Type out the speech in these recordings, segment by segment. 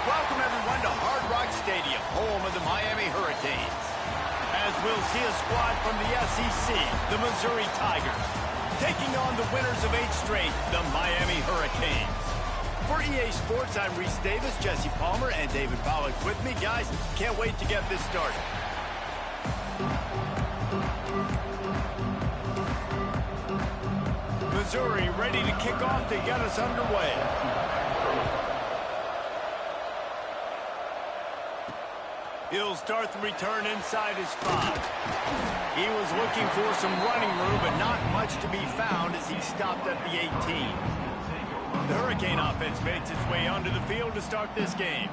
Welcome, everyone, to Hard Rock Stadium, home of the Miami Hurricanes. As we'll see a squad from the SEC, the Missouri Tigers, taking on the winners of 8 straight, the Miami Hurricanes. For EA Sports, I'm Reese Davis, Jesse Palmer, and David Pollack with me. Guys, can't wait to get this started. Missouri ready to kick off to get us underway. He'll start the return inside his spot. He was looking for some running room, but not much to be found as he stopped at the 18. The Hurricane offense makes its way onto the field to start this game.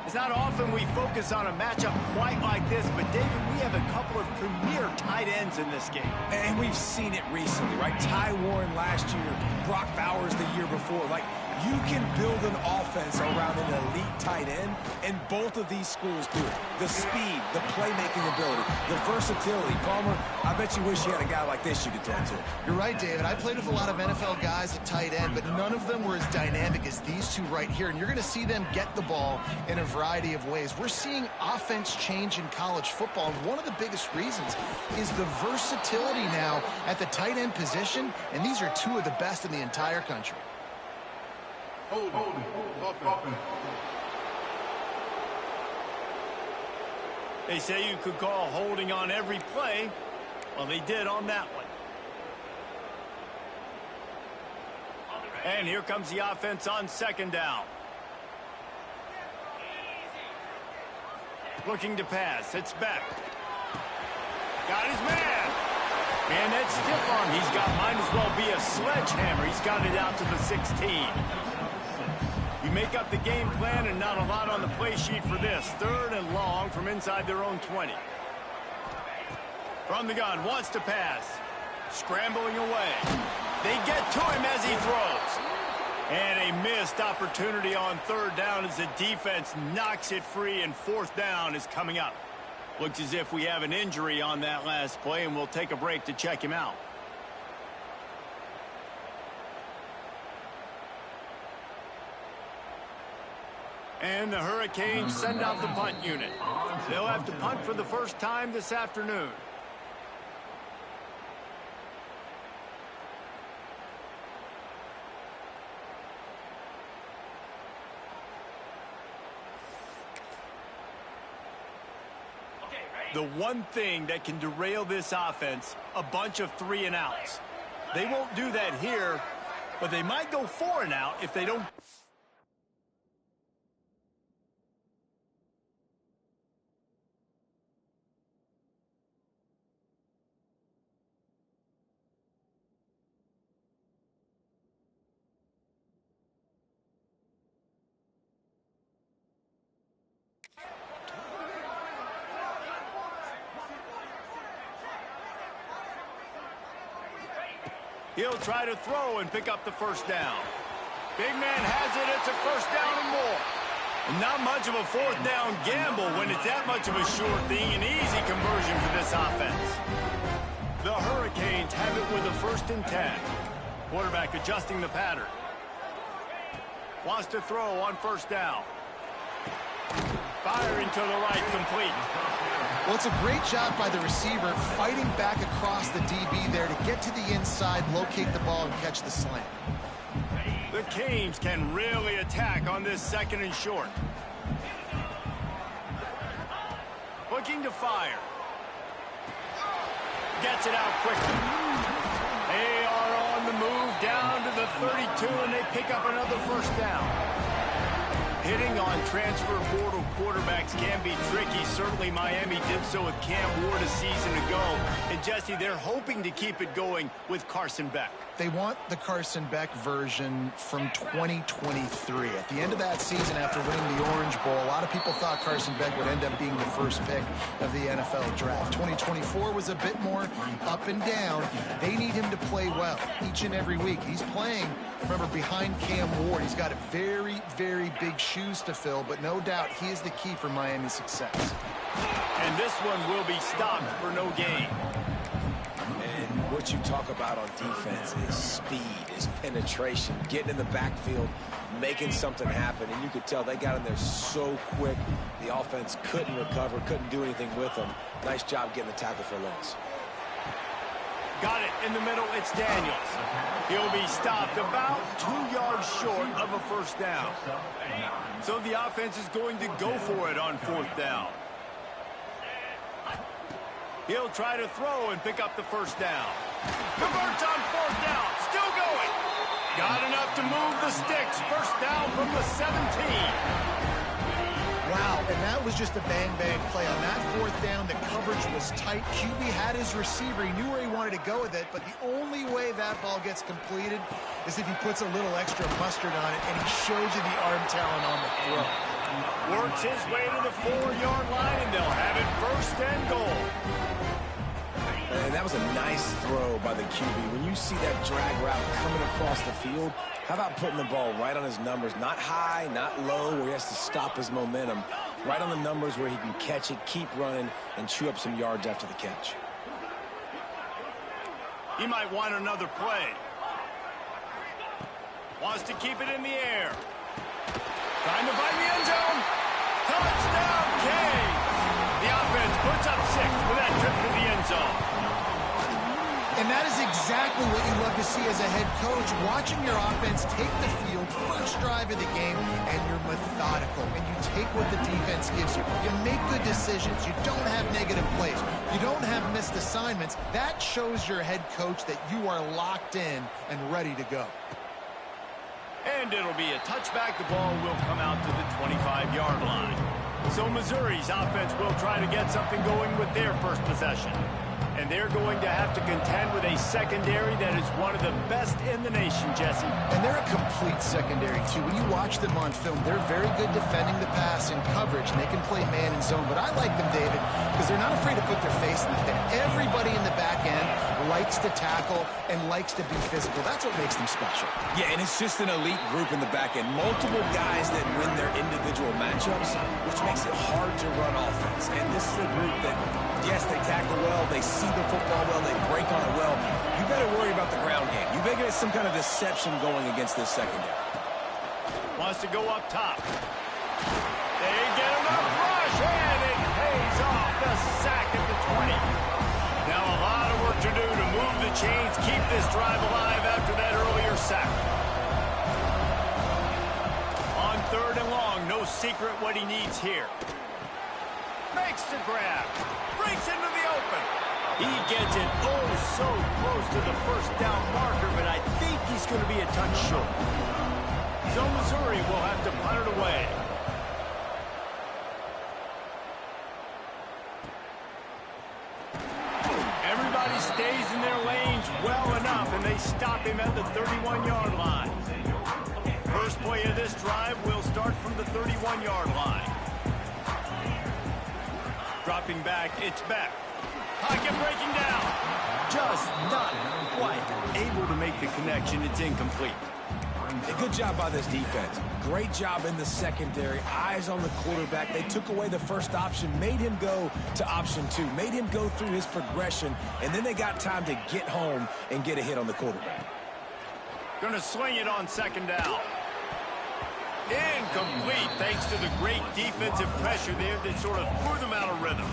It's not often we focus on a matchup quite like this, but David, we have a couple of premier tight ends in this game. And we've seen it recently, right? Ty Warren last year, Brock Bowers the year before. Like, you can build an offense around an elite tight end, and both of these schools do it. The speed, the playmaking ability, the versatility. Palmer, I bet you wish you had a guy like this you could throw to. You're right, David. I played with a lot of NFL guys at tight end, but none of them were as dynamic as these two right here. And you're going to see them get the ball in a variety of ways. We're seeing offense change in college football, and one of the biggest reasons is the versatility now at the tight end position, and these are two of the best in the entire country. They say you could call holding on every play. Well, they did on that one. And here comes the offense on second down. Looking to pass. It's Beck. Got his man. And that stiff arm he's got might as well be a sledgehammer. He's got it out to the 16. You make up the game plan and not a lot on the play sheet for this. 3rd and long from inside their own 20. From the gun, wants to pass. Scrambling away. They get to him as he throws. And a missed opportunity on 3rd down as the defense knocks it free, and 4th down is coming up. Looks as if we have an injury on that last play, and we'll take a break to check him out. And the Hurricanes send out the punt unit. They'll have to punt for the first time this afternoon. The one thing that can derail this offense, a bunch of 3 and outs. They won't do that here, but they might go 4 and out if they don't. He'll try to throw and pick up the first down. Big man has it. It's a first down and more. And not much of a 4th down gamble when it's that much of a sure thing. An easy conversion for this offense. The Hurricanes have it with a 1st and 10. Quarterback adjusting the pattern. Wants to throw on 1st down. Firing to the right, complete. Well, it's a great job by the receiver fighting back across the DB there to get to the inside, locate the ball, and catch the slant. The Canes can really attack on this 2nd and short. Looking to fire. Gets it out quickly. They are on the move down to the 32, and they pick up another 1st down. Hitting on transfer portal quarterbacks can be tricky. Certainly Miami did so with Cam Ward a season ago. And Jesse, they're hoping to keep it going with Carson Beck. They want the Carson Beck version from 2023. At the end of that season, after winning the Orange Bowl, a lot of people thought Carson Beck would end up being the first pick of the NFL draft. 2024 was a bit more up and down. They need him to play well each and every week. He's playing, remember, behind Cam Ward. He's got a very, very big shoes to fill, but no doubt he is the key for Miami's success. And this one will be stopped for no gain. And what you talk about on defense is speed, is penetration, getting in the backfield, making something happen. And you could tell they got in there so quick. The offense couldn't recover, couldn't do anything with them. Nice job getting the tackle for loss. Got it in the middle. It's Daniels. He'll be stopped about 2 yards short of a first down. So the offense is going to go for it on fourth down. He'll try to throw and pick up the first down. Converts on fourth down. Still going. Got enough to move the sticks. First down from the 17. Wow, and that was just a bang-bang play. On that fourth down, the coverage was tight. QB had his receiver. He knew where he wanted to go with it, but the only way that ball gets completed is if he puts a little extra mustard on it, and he shows you the arm talent on the throw. Works his way to the 4-yard line, and they'll have it first and goal. And that was a nice throw by the QB. When you see that drag route coming across the field, how about putting the ball right on his numbers? Not high, not low, where he has to stop his momentum. Right on the numbers where he can catch it, keep running, and chew up some yards after the catch. He might want another play. Wants to keep it in the air. Trying to find the end zone. Touchdown, Kane. The offense puts up 6 with that trip to the end zone. And that is exactly what you love to see as a head coach, watching your offense take the field, first drive of the game, and you're methodical, and you take what the defense gives you. You make good decisions. You don't have negative plays. You don't have missed assignments. That shows your head coach that you are locked in and ready to go. And it'll be a touchback. The ball will come out to the 25-yard line. So Missouri's offense will try to get something going with their first possession. And they're going to have to contend with a secondary that is one of the best in the nation, Jesse. And they're a complete secondary, too. When you watch them on film, they're very good defending the pass and coverage, and they can play man and zone. But I like them, David, because they're not afraid to put their face in the thing. Everybody in the back end likes to tackle and likes to be physical. That's what makes them special. Yeah, and it's just an elite group in the back end. Multiple guys that win their individual matchups, which makes it hard to run offense. And this is a group that, yes, they tackle well, they see the football well, they break on it well. You better worry about the ground game. You better get some kind of deception going against this secondary. Wants to go up top. They get enough rush, and it pays off. The sack at the 20. Now a lot of work to do to move the chains, keep this drive alive after that earlier sack. On third and long, no secret what he needs here. Makes the grab. Breaks into the open. He gets it so close to the first down marker, but I think he's going to be a touch short. So Missouri will have to punt it away. Everybody stays in their lanes well enough, and they stop him at the 31-yard line. First play of this drive will start from the 31-yard line. Dropping back, it's back. Pocket breaking down. Just not quite able to make the connection. It's incomplete. A good job by this defense. Great job in the secondary. Eyes on the quarterback. They took away the first option, made him go to option 2, made him go through his progression, and then they got time to get home and get a hit on the quarterback. Going to swing it on second down. Incomplete, thanks to the great defensive pressure there that sort of threw them out of rhythm.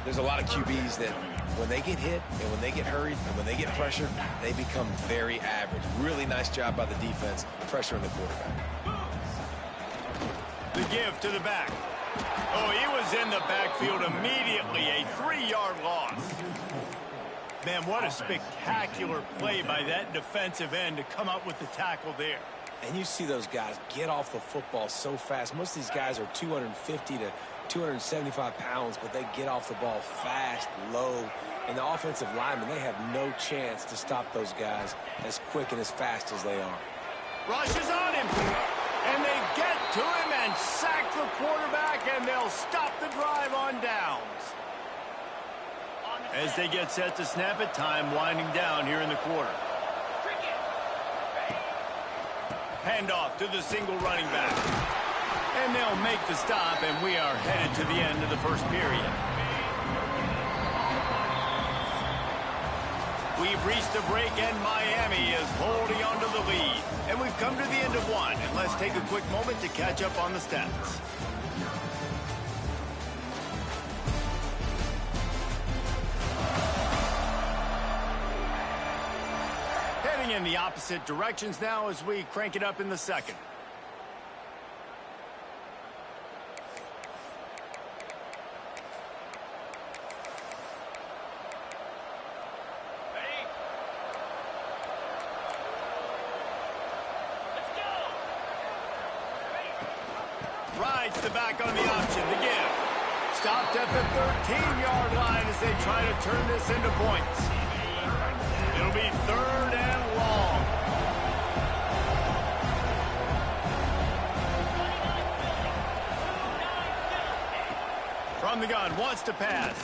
There's a lot of QBs that when they get hit and when they get hurried and when they get pressure, they become very average. Really nice job by the defense pressuring the quarterback. The give to the back. Oh, he was in the backfield immediately. A 3-yard loss. Man, what a spectacular play by that defensive end to come up with the tackle there. And you see those guys get off the football so fast. Most of these guys are 250 to 275 pounds, but they get off the ball fast, low. And the offensive linemen, they have no chance to stop those guys as quick and as fast as they are. Rushes on him. And they get to him and sack the quarterback, and they'll stop the drive on downs. As they get set to snap it, time winding down here in the quarter. Handoff to the single running back. And they'll make the stop, and we are headed to the end of the first period. We We've reached the break, and Miami is holding on to the lead. And we've come to the end of one, and let's take a quick moment to catch up on the stats. Heading in the opposite directions now as we crank it up in the second. Rides the back on the option, the give. Stopped at the 13-yard line as they try to turn this into points. It'll be 3rd and long. From the gun, wants to pass.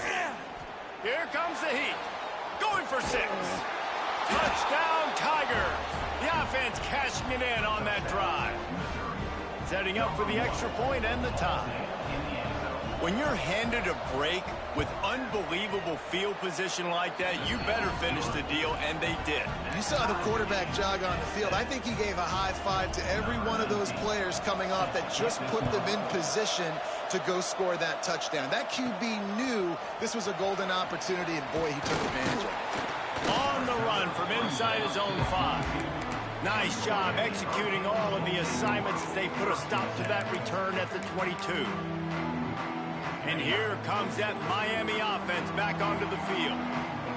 Here comes the heat. Going for 6. Touchdown, Tigers. The offense cashing it in on that drive. Setting up for the extra point and the tie. When you're handed a break with unbelievable field position like that, you better finish the deal, and they did. You saw the quarterback jog on the field. I think he gave a high five to every one of those players coming off that just put them in position to go score that touchdown. That QB knew this was a golden opportunity, and boy, he took advantage of it. On the run from inside his own 5. Nice job executing all of the assignments as they put a stop to that return at the 22. And here comes that Miami offense back onto the field.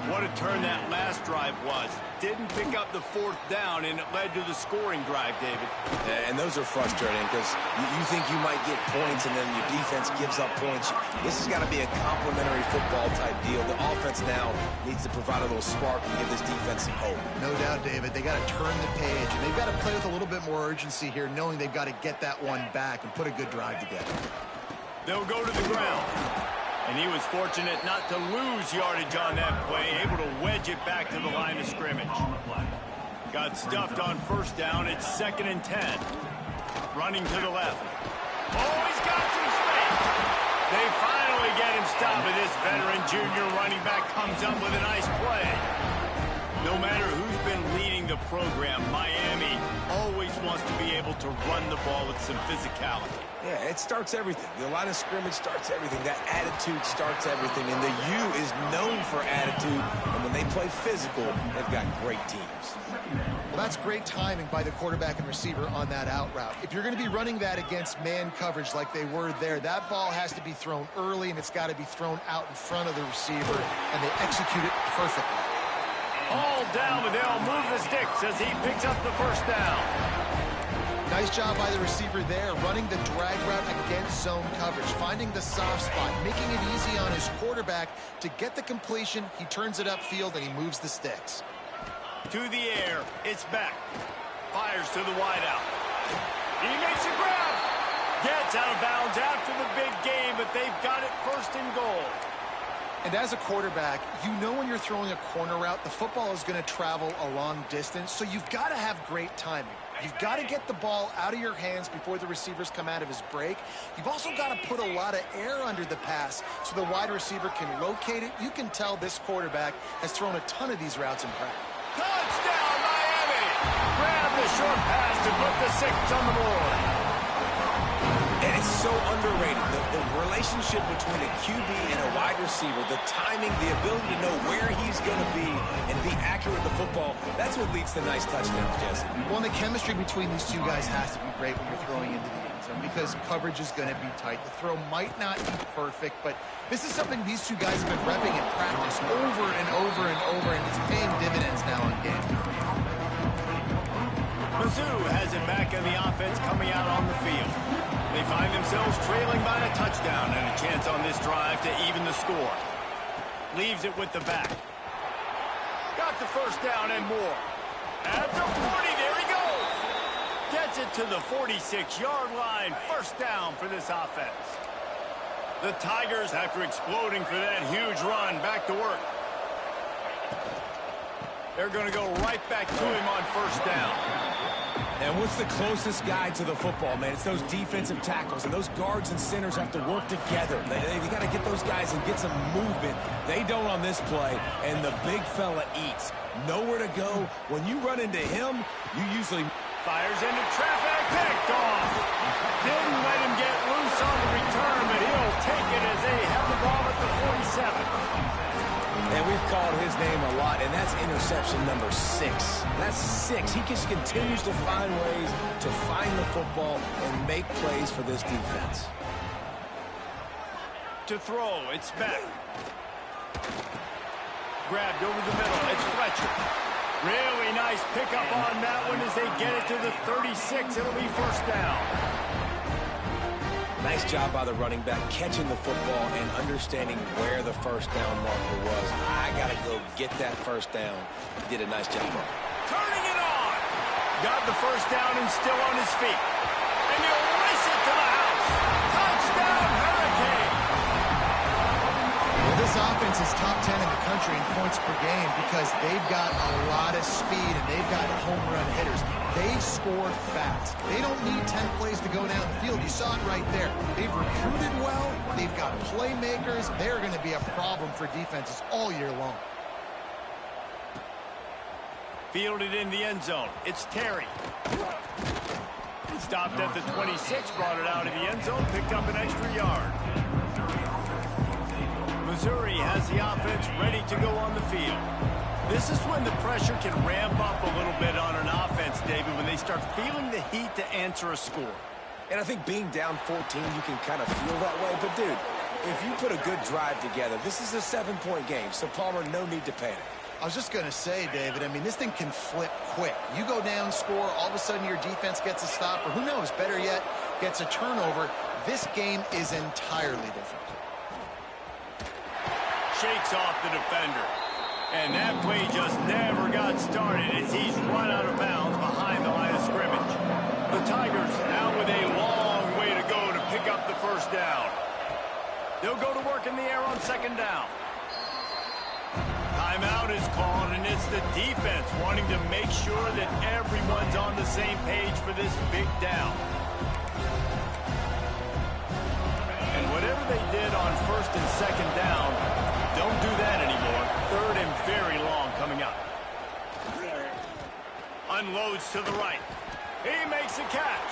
What a turn that last drive was. Didn't pick up the 4th down, and it led to the scoring drive, David. Yeah, and those are frustrating because you think you might get points and then your defense gives up points. This has got to be a complementary football type deal. The offense now needs to provide a little spark and give this defense some hope. No doubt, David. They got to turn the page, and they've got to play with a little bit more urgency here, knowing they've got to get that one back and put a good drive together. They'll go to the ground. And he was fortunate not to lose yardage on that play, able to wedge it back to the line of scrimmage. Got stuffed on 1st down. It's 2nd and 10. Running to the left. Oh, he's got some space. They finally get him stopped, but this veteran junior running back comes up with a nice play. No matter who's been leading the program, Miami always wants to be able to run the ball with some physicality. Yeah, it starts everything. The line of scrimmage starts everything. That attitude starts everything. And the U is known for attitude. And when they play physical, they've got great teams. Well, that's great timing by the quarterback and receiver on that out route. If you're going to be running that against man coverage like they were there, that ball has to be thrown early, and it's got to be thrown out in front of the receiver, and they execute it perfectly. All down, but they'll move the sticks as he picks up the 1st down. Nice job by the receiver there, running the drag route against zone coverage, finding the soft spot, making it easy on his quarterback to get the completion. He turns it upfield, and he moves the sticks. To the air, it's back. Fires to the wideout. He makes a grab. Gets out of bounds after the big game, but they've got it 1st and goal. And as a quarterback, you know when you're throwing a corner route, the football is going to travel a long distance, so you've got to have great timing. You've got to get the ball out of your hands before the receivers come out of his break. You've also got to put a lot of air under the pass so the wide receiver can locate it. You can tell this quarterback has thrown a ton of these routes in practice. Touchdown, Miami! Grab the short pass to put the 6 on the board. And it's so underrated. The relationship between a QB and a wide receiver, the timing, the ability to know where he's going to be and be accurate with the football, that's what leads to nice touchdowns, Jesse. Well, the chemistry between these two guys has to be great when you're throwing into the end zone because coverage is going to be tight. The throw might not be perfect, but this is something these two guys have been repping in practice over and over and over, and it's paying dividends now on game. Mizzou has it back in the offense coming out on the field. They find themselves trailing by a touchdown and a chance on this drive to even the score. Leaves it with the back. Got the 1st down and more. At the 40, there he goes. Gets it to the 46-yard line. 1st down for this offense. The Tigers, after exploding for that huge run, back to work. They're going to go right back to him on 1st down. And what's the closest guy to the football, man? It's those defensive tackles, and those guards and centers have to work together. They got to get those guys and get some movement. They don't on this play, and the big fella eats. Nowhere to go. When you run into him, you usually... Fires into traffic, picked off. Didn't let him get loose on the return, but he'll take it as they have the ball at the 47. And we've called his name a lot, and that's interception number 6. That's 6. He just continues to find ways to find the football and make plays for this defense. To throw, it's Beck. Grabbed over the middle, it's Fletcher. Really nice pickup on that one as they get it to the 36. It'll be first down. Nice job by the running back catching the football and understanding where the first down marker was. I got to go get that first down. He did a nice job. Turning it on. Got the first down and still on his feet. And he'll race it to the house. Touchdown, Hurricane. Well, this offense is top 10 in the country in points per game because they've got a lot of speed and they've got home run hitters. They score fast. They don't need 10 plays to go down the field. You saw it right there. They've recruited well. They've got playmakers. They're going to be a problem for defenses all year long. Fielded in the end zone. It's Terry. Stopped at the 26, brought it out of the end zone, picked up an extra yard. Missouri has the offense ready to go on the field. This is when the pressure can ramp up a little bit on an offense, David, when they start feeling the heat to answer a score. And I think being down 14, you can kind of feel that way. But, dude, if you put a good drive together, this is a 7-point game. So, Palmer, no need to panic. I was just going to say, David, I mean, this thing can flip quick. You go down, score, all of a sudden your defense gets a stop, or who knows, better yet, gets a turnover. This game is entirely different. Shakes off the defender. And that play just never got started as he's run out of bounds behind the line of scrimmage. The Tigers now with a long way to go to pick up the first down. They'll go to work in the air on second down. Timeout is called, and it's the defense wanting to make sure that everyone's on the same page for this big down. And whatever they did on first and second down, don't do that anymore. Third and very long coming up. Unloads to the right. He makes a catch.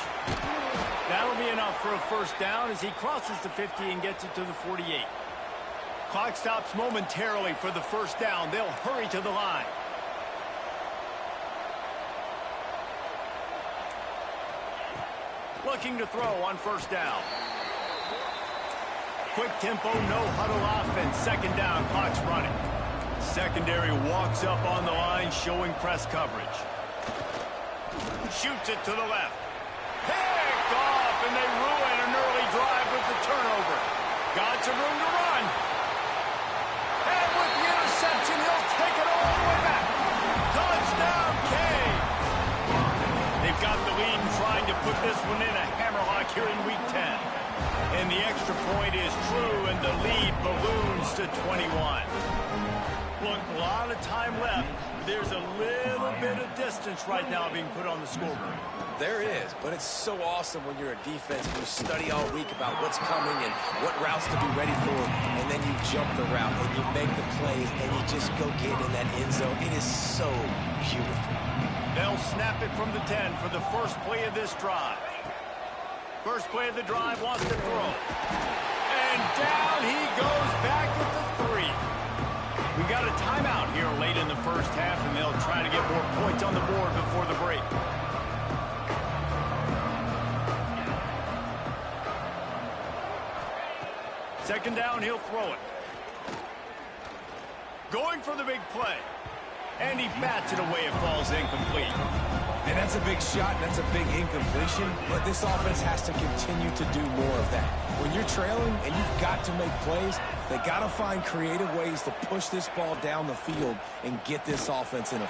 That'll be enough for a first down as he crosses the 50 and gets it to the 48. Clock stops momentarily for the first down. They'll hurry to the line. Looking to throw on first down. Quick tempo, no huddle offense. Second down, clock's running. Secondary walks up on the line, showing press coverage. Shoots it to the left. Picked off, and they ruin an early drive with the turnover. Got some room to run. And with the interception, he'll take it all the way back. Touchdown, Kane. They've got the lead and trying to put this one in a hammerlock here in Week 10. And the extra point is true, and the lead balloons to 21. Look, a lot of time left. There's a little bit of distance right now being put on the scoreboard. There is, but it's so awesome when you're a defense and you study all week about what's coming and what routes to be ready for, and then you jump the route and you make the plays and you just go get in that end zone. It is so beautiful. They'll snap it from the 10 for the first play of this drive. First play of the drive, wants to throw. And down he goes back at the 3. We got a timeout here late in the first half, and they'll try to get more points on the board before the break. Second down, he'll throw it. Going for the big play. And he bats it away. It falls incomplete. And that's a big shot, and that's a big incompletion, but this offense has to continue to do more of that. When you're trailing and you've got to make plays, they got to find creative ways to push this ball down the field and get this offense in a...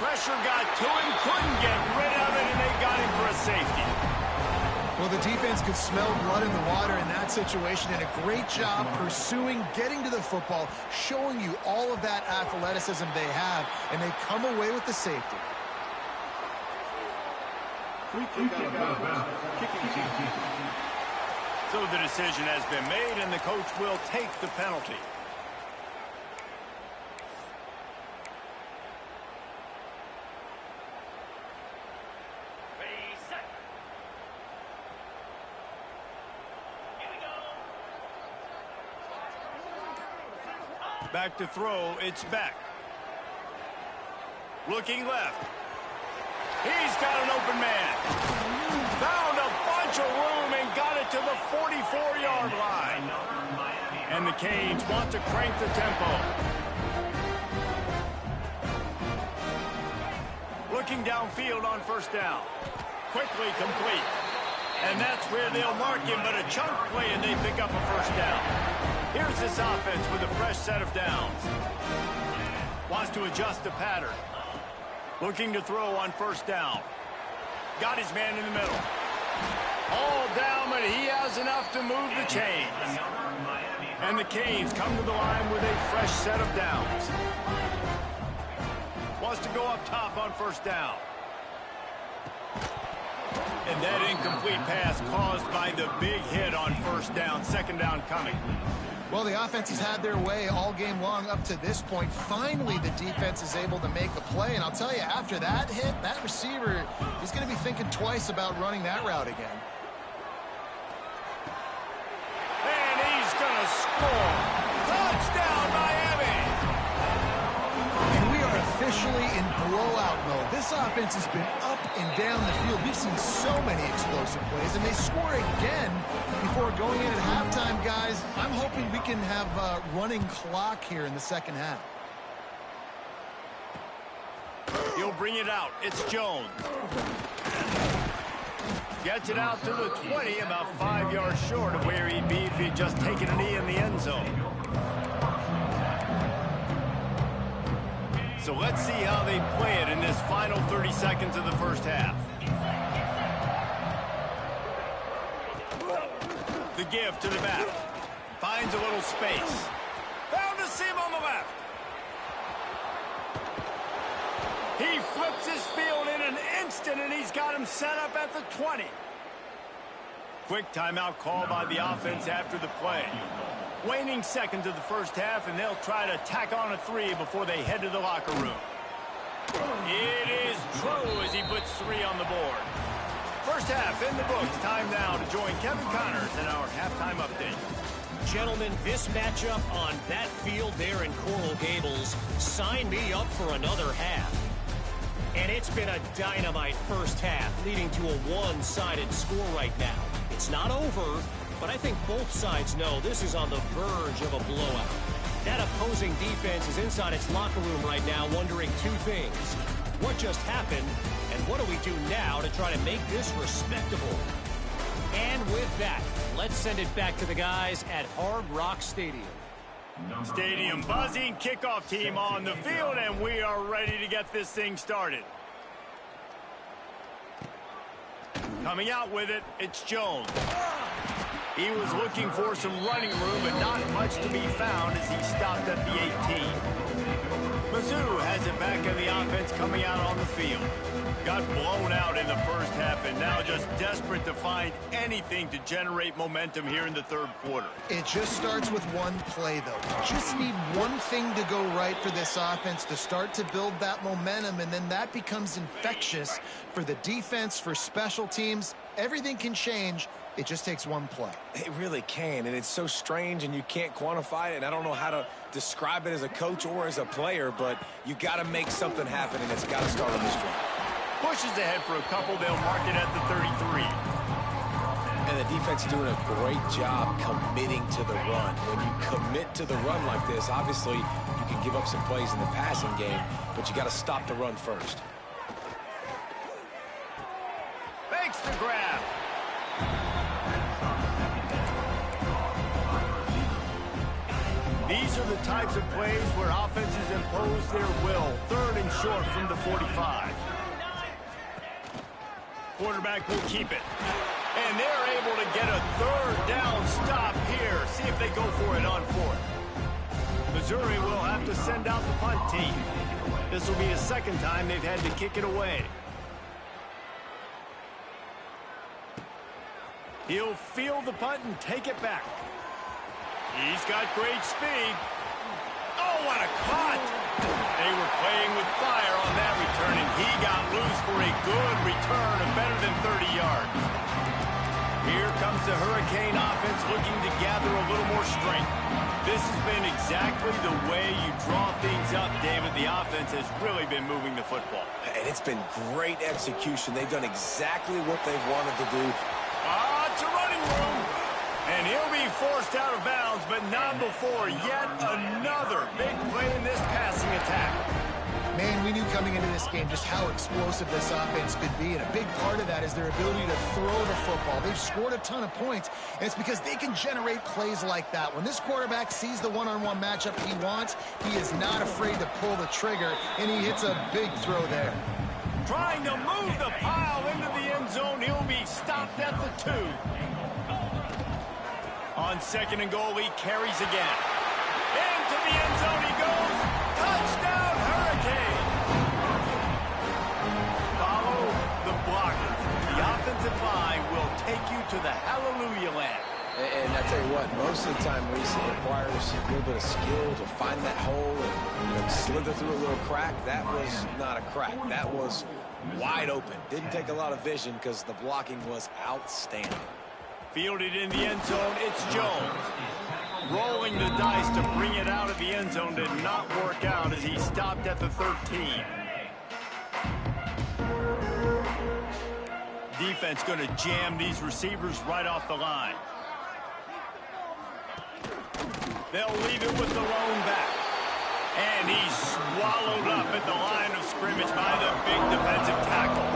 Pressure got to him, couldn't get rid of it, and they got him for a safety. Well, the defense could smell blood in the water in that situation, and a great job pursuing, getting to the football, showing you all of that athleticism they have, and they come away with the safety. So the decision has been made, and the coach will take the penalty. Back to throw, it's Beck. Looking left. He's got an open man. Found a bunch of room and got it to the 44-yard line. And the Canes want to crank the tempo. Looking downfield on first down. Quickly complete. And that's where they'll mark him, but a chunk play and they pick up a first down. Here's this offense with a fresh set of downs. Wants to adjust the pattern. Looking to throw on first down. Got his man in the middle. All down, but he has enough to move the chains. And the Canes come to the line with a fresh set of downs. Wants to go up top on first down. And that incomplete pass caused by the big hit on first down. Second down coming. Well, the offense has had their way all game long up to this point. Finally, the defense is able to make a play. And I'll tell you, after that hit, that receiver is going to be thinking twice about running that route again. And he's going to score. Touchdown, Miami! And we are officially in blowout mode. This offense has been up and down the field. We've seen so many explosive plays, and they score again before going in at halftime, guys. I'm hoping we can have a running clock here in the second half. He'll bring it out. It's Jones. Gets it out to the 20, about 5 yards short of where he'd be if he'd just taken a knee in the end zone. So let's see how they play it in this final 30 seconds of the first half. The give to the back. Finds a little space. Found a seam on the left. He flips his field in an instant, and he's got him set up at the 20. Quick timeout call by the offense after the play. Waning seconds of the first half, and they'll try to tack on a 3 before they head to the locker room. It is true as he puts 3 on the board. First half in the books. Time now to join Kevin Connors in our halftime update. Gentlemen, this matchup on that field there in Coral Gables, sign me up for another half. And it's been a dynamite first half, leading to a one-sided score right now. It's not over, but I think both sides know this is on the verge of a blowout. That opposing defense is inside its locker room right now wondering two things. What just happened, and what do we do now to try to make this respectable? And with that, let's send it back to the guys at Hard Rock Stadium. Stadium buzzing, kickoff team on the field, and we are ready to get this thing started. Coming out with it, it's Jones. He was looking for some running room, but not much to be found as he stopped at the 18. Mizzou has it back in the offense coming out on the field. Got blown out in the first half and now just desperate to find anything to generate momentum here in the third quarter. It just starts with one play, though. You just need one thing to go right for this offense to start to build that momentum, and then that becomes infectious for the defense, for special teams. Everything can change. It just takes one play. It really can, and it's so strange, and you can't quantify it, and I don't know how to describe it as a coach or as a player, but you got to make something happen, and it's got to start on this drive. Pushes ahead for a couple. They'll mark it at the 33. And the defense is doing a great job committing to the run. When you commit to the run like this, obviously you can give up some plays in the passing game, but you got to stop the run first. Makes the grab. These are the types of plays where offenses impose their will. Third and short from the 45. Quarterback will keep it. And they're able to get a third down stop here. See if they go for it on fourth. Missouri will have to send out the punt team. This will be the second time they've had to kick it away. He'll field the punt and take it back. He's got great speed. Oh, what a cut! They were playing with fire on that return, and he got loose for a good return of better than 30 yards. Here comes the Hurricane offense looking to gather a little more strength. This has been exactly the way you draw things up, David. The offense has really been moving the football. And it's been great execution. They've done exactly what they've wanted to do. It's a running room. And he'll be forced out of bounds, but not before yet another big play in this passing attack. Man, we knew coming into this game just how explosive this offense could be, and a big part of that is their ability to throw the football. They've scored a ton of points, and it's because they can generate plays like that. When this quarterback sees the one-on-one matchup he wants, he is not afraid to pull the trigger, and he hits a big throw there. Trying to move the pile into the end zone. He'll be stopped at the 2. On 2nd and goal, he carries again. Into the end zone he goes. Touchdown, Hurricane! Follow the blocker. The offensive line will take you to the hallelujah land. And I tell you what, most of the time, Reese, it requires a little bit of skill to find that hole and slither through a little crack. That was not a crack. That was wide open. Didn't take a lot of vision because the blocking was outstanding. Fielded in the end zone, it's Jones. Rolling the dice to bring it out of the end zone did not work out as he stopped at the 13. Defense going to jam these receivers right off the line. They'll leave it with the lone back. And he's swallowed up at the line of scrimmage by the big defensive tackle.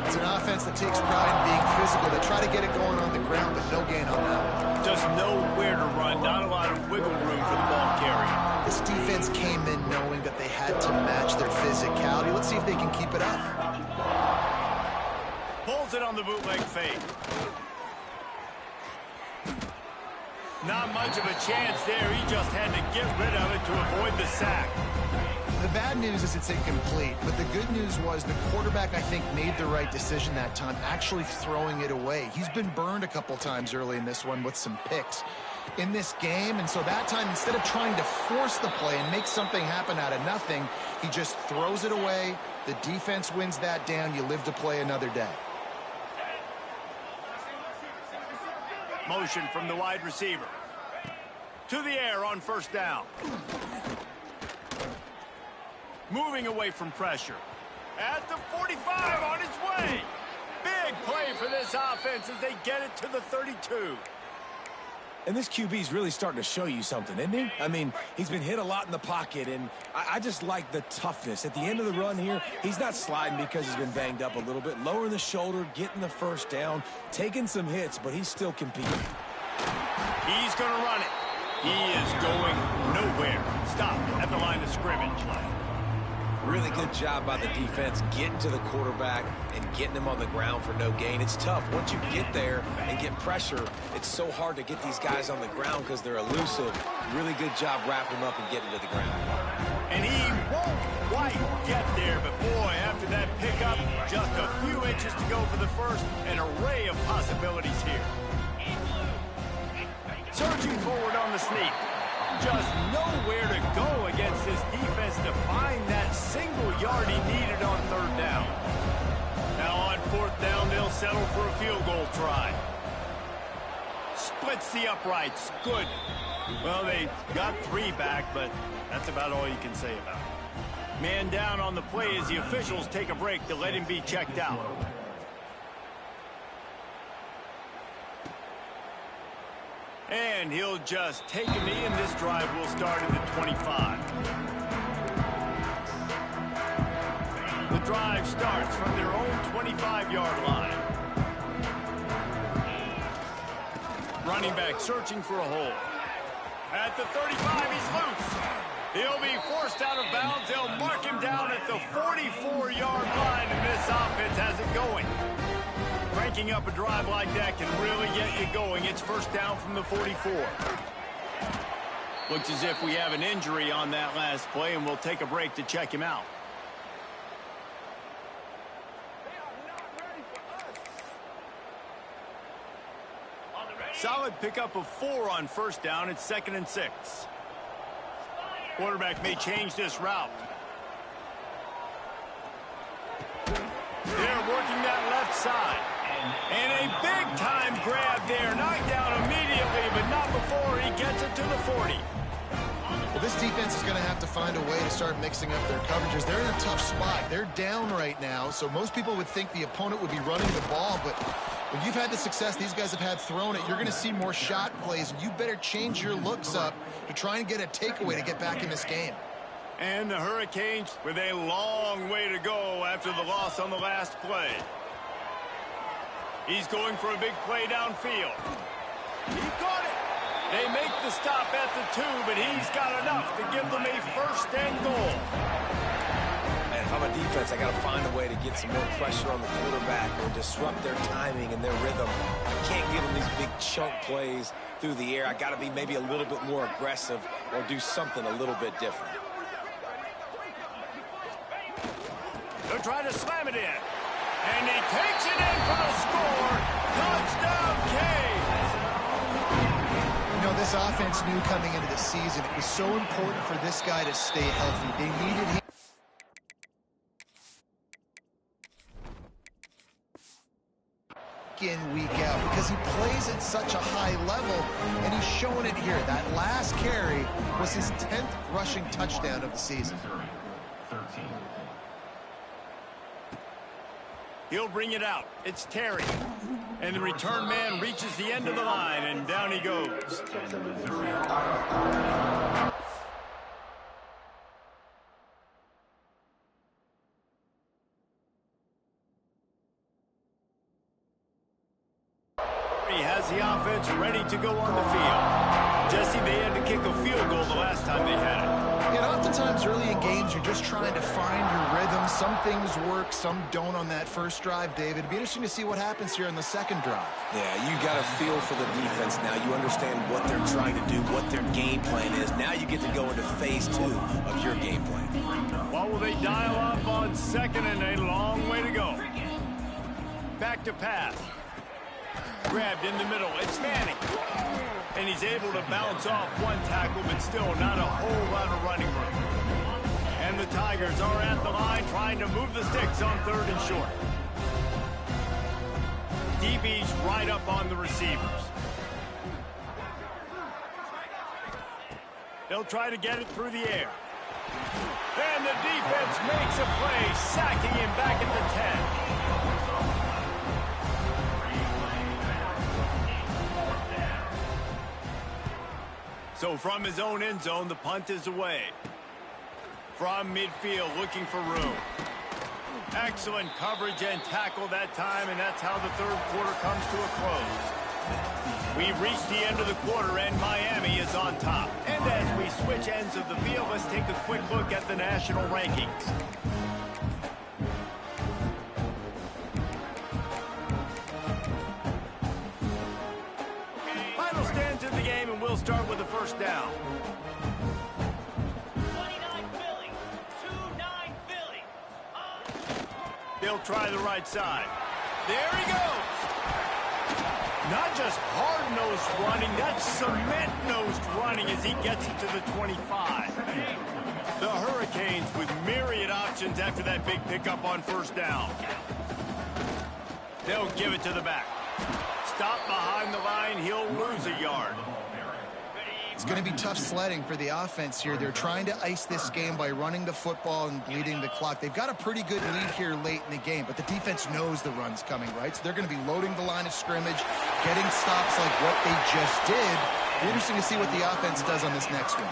It's an offense that takes pride in being physical. They try to get it going on the ground, but no gain on that. Just nowhere to run. Not a lot of wiggle room for the ball carrier. This defense came in knowing that they had to match their physicality. Let's see if they can keep it up. Pulls it on the bootleg fake. Not much of a chance there. He just had to get rid of it to avoid the sack. The bad news is it's incomplete, but the good news was the quarterback, I think, made the right decision that time, actually throwing it away. He's been burned a couple times early in this one with some picks in this game, and so that time, instead of trying to force the play and make something happen out of nothing, he just throws it away. The defense wins that down. You live to play another day. Motion from the wide receiver. To the air on 1st down. Moving away from pressure. At the 45 on his way. Big play for this offense as they get it to the 32. And this QB's really starting to show you something, isn't he? I mean, he's been hit a lot in the pocket, and I just like the toughness. At the end of the run here, he's not sliding because he's been banged up a little bit. Lowering the shoulder, getting the 1st down, taking some hits, but he's still competing. He's going to run it. He is going nowhere. Stop at the line of scrimmage. Really good job by the defense getting to the quarterback and getting him on the ground for no gain. It's tough. Once you get there and get pressure, it's so hard to get these guys on the ground because they're elusive. Really good job wrapping him up and getting to the ground. And he won't quite get there, but boy, after that pickup, just a few inches to go for the first. An array of possibilities here. Surging forward on the sneak. Just nowhere to go against this defense to find that single yard he needed on 3rd down. Now on 4th down, they'll settle for a field goal try. Splits the uprights. Good. Well, they got 3 back, but that's about all you can say about it. Man down on the play as the officials take a break to let him be checked out. And he'll just take a knee, and this drive will start at the 25. The drive starts from their own 25-yard line. Running back searching for a hole. At the 35, he's loose. He'll be forced out of bounds. They'll mark him down at the 44-yard line, and this offense has it going. Cranking up a drive like that can really get you going. It's 1st down from the 44. Looks as if we have an injury on that last play, and we'll take a break to check him out. and pick up a 4 on first down. It's 2nd and 6. Quarterback may change this route. They're working that left side. And a big-time grab there. Knocked down immediately, but not before he gets it to the 40. Well, this defense is going to have to find a way to start mixing up their coverages. They're in a tough spot. They're down right now, so most people would think the opponent would be running the ball, but when you've had the success these guys have had throwing it, you're going to see more shot plays. You better change your looks up to try and get a takeaway to get back in this game. And the Hurricanes with a long way to go after the loss on the last play. He's going for a big play downfield. He caught it. They make the stop at the 2, but he's got enough to give them a 1st and goal. Man, if I'm a defense, I got to find a way to get some more pressure on the quarterback or disrupt their timing and their rhythm. I can't give them these big chunk plays through the air. I got to be maybe a little bit more aggressive or do something a little bit different. They'll try to slam it in. And he takes it in for the score. Touchdown, Canes. You know, this offense knew coming into the season it was so important for this guy to stay healthy. They needed him. In, week out, because he plays at such a high level, and he's showing it here. That last carry was his 10th rushing touchdown of the season. He'll bring it out. It's Terry. And the return man reaches the end of the line, and down he goes. He has the offense ready to go on the field. Jesse, they had to kick a field goal the last time they had it. And oftentimes early in games, you're just trying to find your rhythm. Some things work, some don't on that first drive, David. It'd be interesting to see what happens here on the second drive. Yeah, you got a feel for the defense now. You understand what they're trying to do, what their game plan is. Now you get to go into phase 2 of your game plan. What will they dial up on second, and a long way to go? Back to pass. Grabbed in the middle. It's Manning. And he's able to bounce off one tackle, but still not a whole lot of running room. And the Tigers are at the line trying to move the sticks on 3rd and short. DB's right up on the receivers. They'll try to get it through the air. And the defense makes a play, sacking him back at the 10. So from his own end zone, the punt is away. From midfield, looking for room. Excellent coverage and tackle that time, and that's how the 3rd quarter comes to a close. We've reached the end of the quarter, and Miami is on top. And as we switch ends of the field, let's take a quick look at the national rankings. Final stands in the game, and we'll start with the first down. 29 Philly, 2-9 Philly. They'll try the right side. There he goes. Not just hard-nosed running, that's cement-nosed running as he gets it to the 25. The Hurricanes with myriad options after that big pickup on first down. They'll give it to the back. Stop behind the line, he'll lose a yard. It's going to be tough sledding for the offense here. They're trying to ice this game by running the football and bleeding the clock. They've got a pretty good lead here late in the game, but the defense knows the run's coming, right? So they're going to be loading the line of scrimmage, getting stops like what they just did. It'll be interesting to see what the offense does on this next one.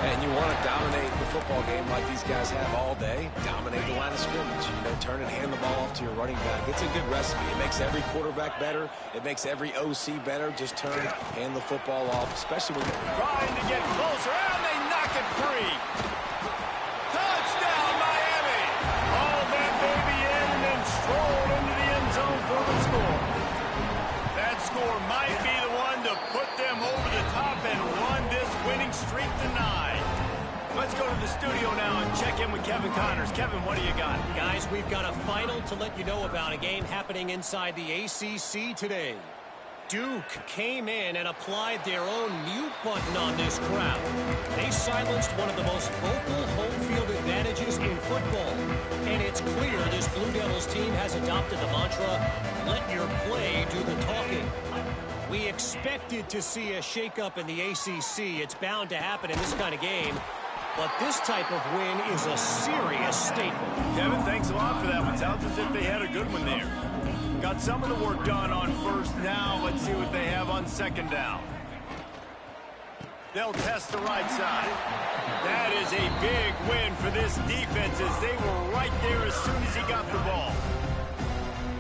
And you want to dominate the football game like these guys have all day. Dominate the line of scrimmage. You know, turn and hand the ball off to your running back. It's a good recipe. It makes every quarterback better. It makes every OC better. Just turn, hand the football off, especially when you're trying to get closer, and they knock it free. Touchdown, Miami. Hauled that baby in and then strolled into the end zone for the score. That score might be the one to put them over the top and run this winning streak to 9. Let's go to the studio now and check in with Kevin Connors. Kevin, what do you got? Guys, we've got a final to let you know about, a game happening inside the ACC today. Duke came in and applied their own mute button on this crowd. They silenced one of the most vocal home field advantages in football. And it's clear this Blue Devils team has adopted the mantra, let your play do the talking. We expected to see a shakeup in the ACC. It's bound to happen in this kind of game. But this type of win is a serious statement. Kevin, thanks a lot for that one. Sounds as if they had a good one there. Got some of the work done on first. Now let's see what they have on second down. They'll test the right side. That is a big win for this defense as they were right there as soon as he got the ball.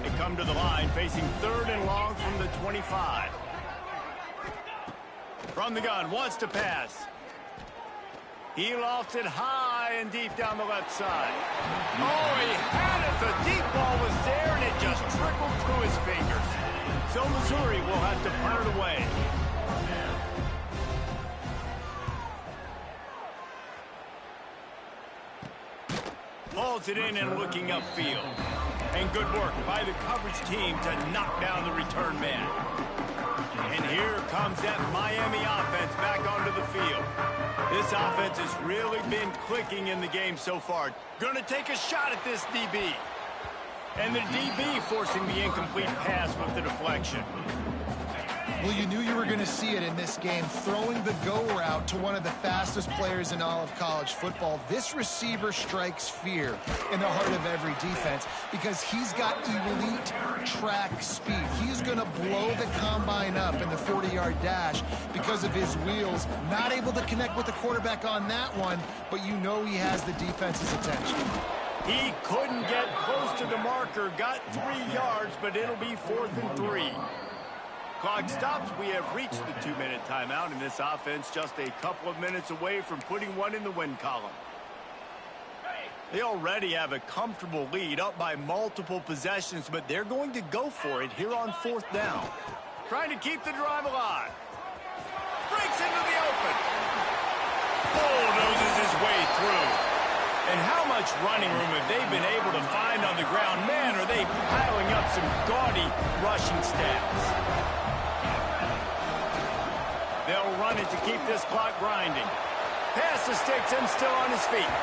They come to the line facing 3rd and long from the 25. From the gun, wants to pass. He lofts it high and deep down the left side. Oh, he had it. The deep ball was there, and it just trickled through his fingers. So Missouri will have to punt it away. Hauls it in and looking upfield. And good work by the coverage team to knock down the return man. And here comes that Miami offense back onto the field. This offense has really been clicking in the game so far. Going to take a shot at this DB. And the DB forcing the incomplete pass with the deflection. Well, you knew you were going to see it in this game, throwing the go route to one of the fastest players in all of college football. This receiver strikes fear in the heart of every defense because he's got elite track speed. He's going to blow the combine up in the 40-yard dash because of his wheels. Not able to connect with the quarterback on that one, but you know he has the defense's attention. He couldn't get close to the marker, got 3 yards, but it'll be 4th and 3. Clock stops. We have reached the 2-minute timeout, and this offense just a couple of minutes away from putting one in the win column. They already have a comfortable lead, up by multiple possessions, but they're going to go for it here on 4th down. Trying to keep the drive alive. Breaks into the open. Bulldozes his way through. And how much running room have they been able to find on the ground? Man, are they piling up some gaudy rushing stats. They'll run it to keep this clock grinding. Pass the sticks and still on his feet.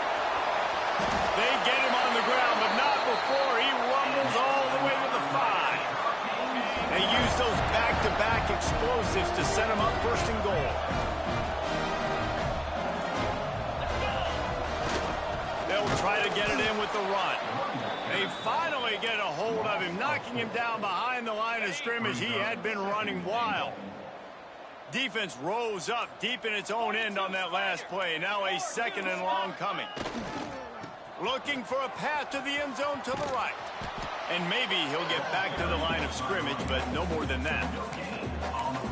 They get him on the ground, but not before he rumbles all the way to the 5. They use those back-to-back explosives to set him up 1st and goal. They'll try to get it in with the run. They finally get a hold of him, knocking him down behind the line of scrimmage. He had been running wild. Defense rose up deep in its own end on that last play. Now a 2nd and long coming. Looking for a path to the end zone to the right. And maybe he'll get back to the line of scrimmage, but no more than that.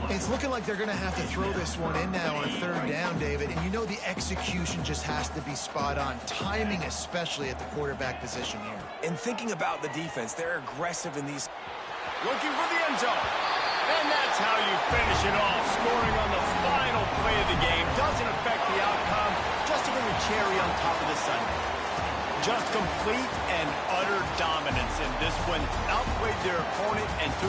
It's looking like they're going to have to throw this one in now on 3rd down, David. And you know the execution just has to be spot on. Timing especially at the quarterback position here. And thinking about the defense, they're aggressive in these. Looking for the end zone. And that's how you finish it off. Scoring on the final play of the game doesn't affect the outcome. Just a little cherry on top of the sundae. Just complete and utter dominance in this one. Outplayed their opponent and took